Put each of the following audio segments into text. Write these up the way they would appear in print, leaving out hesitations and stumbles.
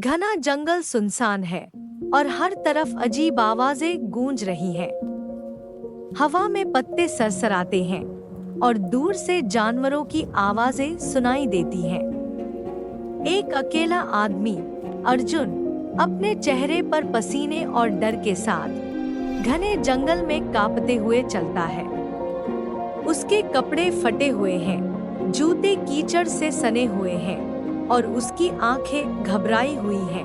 घना जंगल सुनसान है और हर तरफ अजीब आवाजें गूंज रही हैं। हवा में पत्ते सरसराते हैं और दूर से जानवरों की आवाजें सुनाई देती हैं। एक अकेला आदमी, अर्जुन, अपने चेहरे पर पसीने और डर के साथ घने जंगल में कांपते हुए चलता है। उसके कपड़े फटे हुए हैं, जूते कीचड़ से सने हुए हैं और उसकी आंखें घबराई हुई हैं।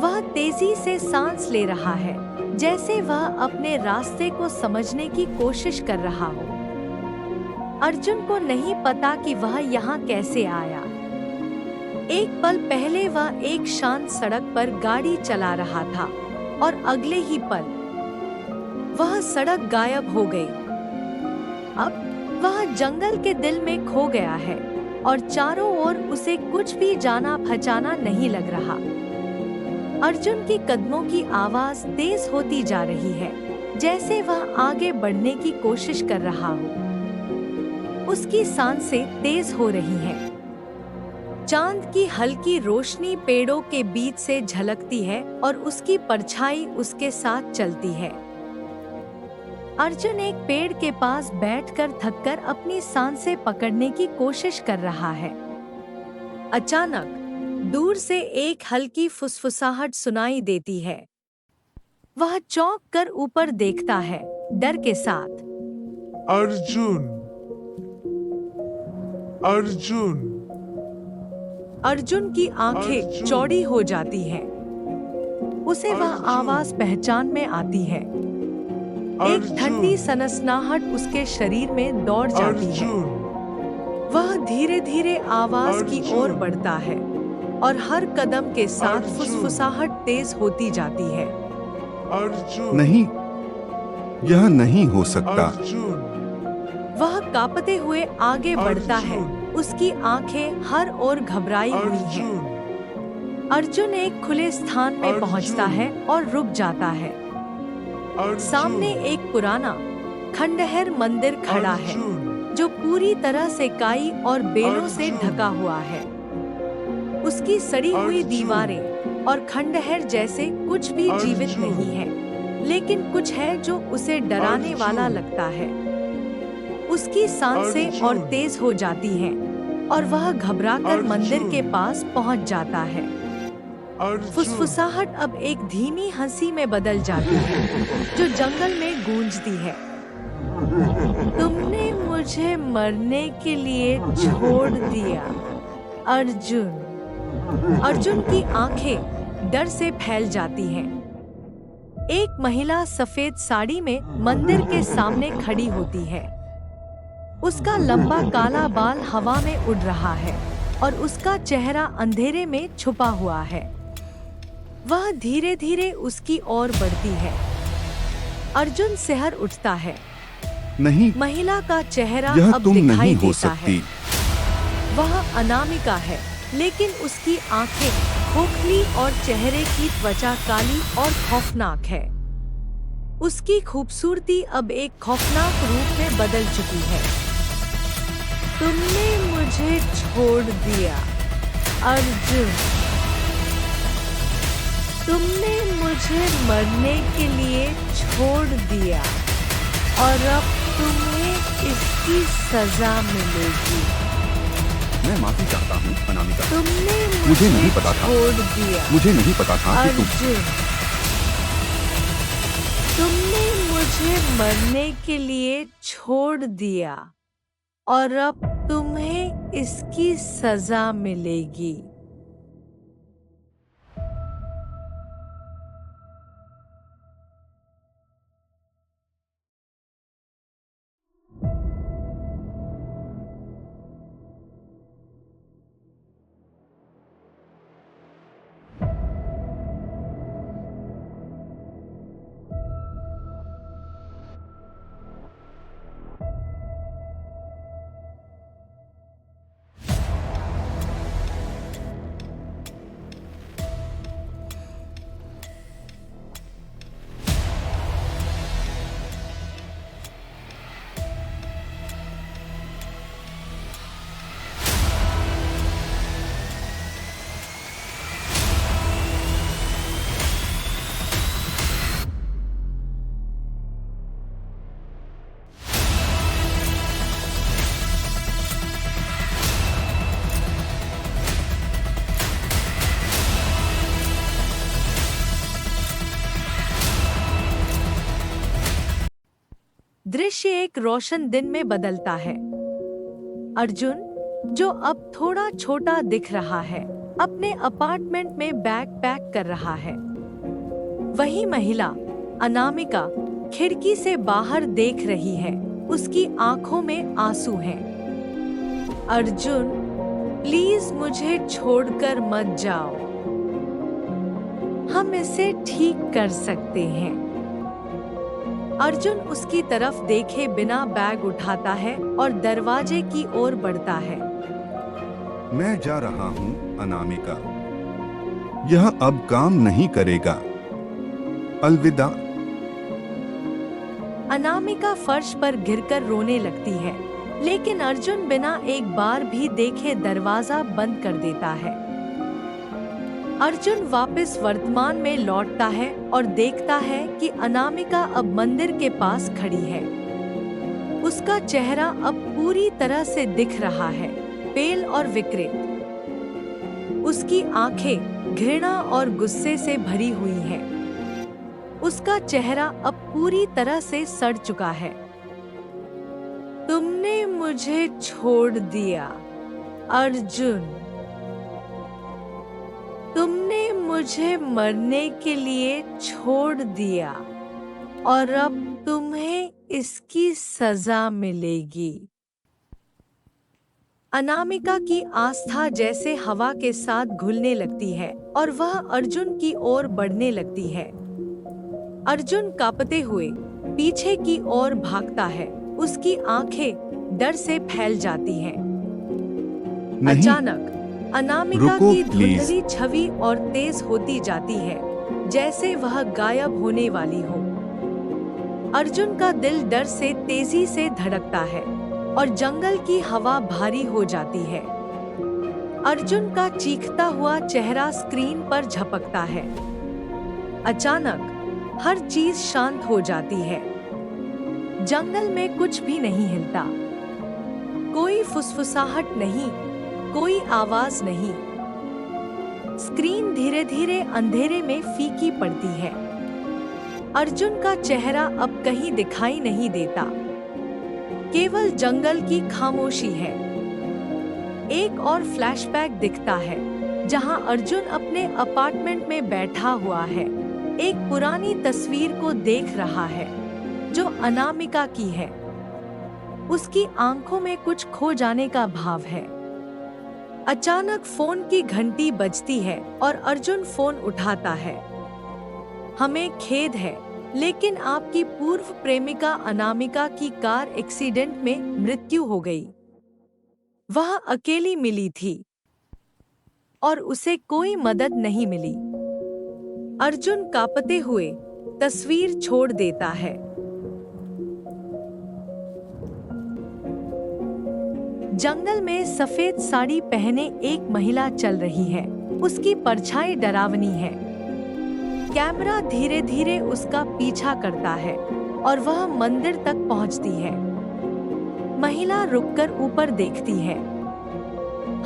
वह तेजी से सांस ले रहा है, जैसे वह अपने रास्ते को समझने की कोशिश कर रहा हो। अर्जुन को नहीं पता कि वह यहाँ कैसे आया। एक पल पहले वह एक शांत सड़क पर गाड़ी चला रहा था और अगले ही पल वह सड़क गायब हो गई। अब वह जंगल के दिल में खो गया है और चारों ओर उसे कुछ भी जाना पहचाना नहीं लग रहा। अर्जुन की कदमों की आवाज तेज होती जा रही है, जैसे वह आगे बढ़ने की कोशिश कर रहा हो। उसकी सांसें तेज हो रही हैं। चांद की हल्की रोशनी पेड़ों के बीच से झलकती है और उसकी परछाई उसके साथ चलती है। अर्जुन एक पेड़ के पास बैठकर थककर अपनी सांसें पकड़ने की कोशिश कर रहा है। अचानक दूर से एक हल्की फुसफुसाहट सुनाई देती है। वह चौंक कर ऊपर देखता है, डर के साथ। अर्जुन, अर्जुन, अर्जुन की आंखें चौड़ी हो जाती हैं। उसे वह आवाज पहचान में आती है। एक ठंडी सनसनाहट उसके शरीर में दौड़ जाती है। वह धीरे धीरे आवाज की ओर बढ़ता है और हर कदम के साथ फुसफुसाहट तेज होती जाती है। नहीं, यह नहीं हो सकता। वह कांपते हुए आगे बढ़ता है, उसकी आंखें हर ओर घबराई हुई हैं। अर्जुन एक खुले स्थान में पहुंचता है और रुक जाता है। सामने एक पुराना खंडहर मंदिर खड़ा है, जो पूरी तरह से काई और बेलों से ढका हुआ है। उसकी सड़ी हुई दीवारें और खंडहर जैसे कुछ भी जीवित नहीं है, लेकिन कुछ है जो उसे डराने वाला लगता है। उसकी सांसें और तेज हो जाती हैं और वह घबराकर मंदिर के पास पहुंच जाता है। फुसफुसाहट अब एक धीमी हंसी में बदल जाती है, जो जंगल में गूंजती है। तुमने मुझे मरने के लिए छोड़ दिया, अर्जुन। अर्जुन की आंखें डर से फैल जाती हैं। एक महिला सफेद साड़ी में मंदिर के सामने खड़ी होती है। उसका लंबा काला बाल हवा में उड़ रहा है और उसका चेहरा अंधेरे में छुपा हुआ है। वह धीरे धीरे उसकी ओर बढ़ती है। अर्जुन सिहर उठता है। नहीं, महिला का चेहरा यह अब तुम दिखाई नहीं हो देता है। सकती। वह अनामिका है, लेकिन उसकी आंखें खोखली और चेहरे की त्वचा काली और खौफनाक है। उसकी खूबसूरती अब एक खौफनाक रूप में बदल चुकी है। तुमने मुझे छोड़ दिया, अर्जुन। तुमने मुझे मरने के लिए छोड़ दिया और अब तुम्हें इसकी सजा मिलेगी। मैं माफी चाहता हूँ, अनामिका। तुमने मुझे नहीं पता था। छोड़ दिया, मुझे नहीं पता था कि तुम। अर्जुन। तुमने मुझे मरने के लिए छोड़ दिया और अब तुम्हें इसकी सजा मिलेगी। एक रोशन दिन में बदलता है। अर्जुन, जो अब थोड़ा छोटा दिख रहा है, अपने अपार्टमेंट में बैग पैक कर रहा है। वही महिला अनामिका खिड़की से बाहर देख रही है। उसकी आंखों में आंसू हैं। अर्जुन, प्लीज मुझे छोड़कर मत जाओ। हम इसे ठीक कर सकते हैं। अर्जुन उसकी तरफ देखे बिना बैग उठाता है और दरवाजे की ओर बढ़ता है। मैं जा रहा हूँ अनामिका, यह अब काम नहीं करेगा। अलविदा। अनामिका फर्श पर गिरकर रोने लगती है, लेकिन अर्जुन बिना एक बार भी देखे दरवाजा बंद कर देता है। अर्जुन वापस वर्तमान में लौटता है और देखता है कि अनामिका अब मंदिर के पास खड़ी है। उसका चेहरा अब पूरी तरह से दिख रहा है, पेल और विकृत। उसकी आंखें घृणा और गुस्से से भरी हुई हैं। उसका चेहरा अब पूरी तरह से सड़ चुका है। तुमने मुझे छोड़ दिया अर्जुन। तुमने मुझे मरने के लिए छोड़ दिया और अब तुम्हें इसकी सजा मिलेगी। अनामिका की आस्था जैसे हवा के साथ घुलने लगती है और वह अर्जुन की ओर बढ़ने लगती है। अर्जुन कांपते हुए पीछे की ओर भागता है। उसकी आंखें डर से फैल जाती हैं। अचानक अनामिका रुको, की प्लीज। धुंधली छवि और तेज होती जाती है, जैसे वह गायब होने वाली हो। अर्जुन का दिल डर से तेजी से धड़कता है और जंगल की हवा भारी हो जाती है। अर्जुन का चीखता हुआ चेहरा स्क्रीन पर झपकता है। अचानक हर चीज शांत हो जाती है। जंगल में कुछ भी नहीं हिलता। कोई फुसफुसाहट नहीं, कोई आवाज नहीं। स्क्रीन धीरे धीरे अंधेरे में फीकी पड़ती है। अर्जुन का चेहरा अब कहीं दिखाई नहीं देता। केवल जंगल की खामोशी है। एक और फ्लैशबैक दिखता है, जहां अर्जुन अपने अपार्टमेंट में बैठा हुआ है। एक पुरानी तस्वीर को देख रहा है, जो अनामिका की है। उसकी आंखों में कुछ खो जाने का भाव है। अचानक फोन की घंटी बजती है और अर्जुन फोन उठाता है। हमें खेद है, लेकिन आपकी पूर्व प्रेमिका अनामिका की कार एक्सीडेंट में मृत्यु हो गई। वह अकेली मिली थी और उसे कोई मदद नहीं मिली। अर्जुन कांपते हुए तस्वीर छोड़ देता है। जंगल में सफेद साड़ी पहने एक महिला चल रही है। उसकी परछाई डरावनी है। कैमरा धीरे धीरे उसका पीछा करता है और वह मंदिर तक पहुंचती है। महिला रुककर ऊपर देखती है।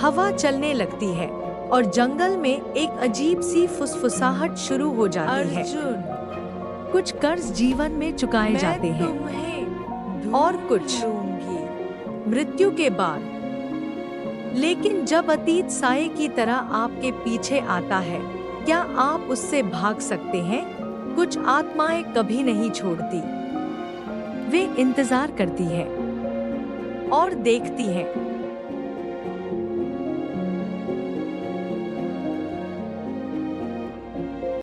हवा चलने लगती है और जंगल में एक अजीब सी फुसफुसाहट शुरू हो जाती है। कुछ कर्ज जीवन में चुकाए जाते हैं और कुछ मृत्यु के बाद। लेकिन जब अतीत साये की तरह आपके पीछे आता है, क्या आप उससे भाग सकते हैं? कुछ आत्माएं कभी नहीं छोड़ती। वे इंतजार करती हैं और देखती हैं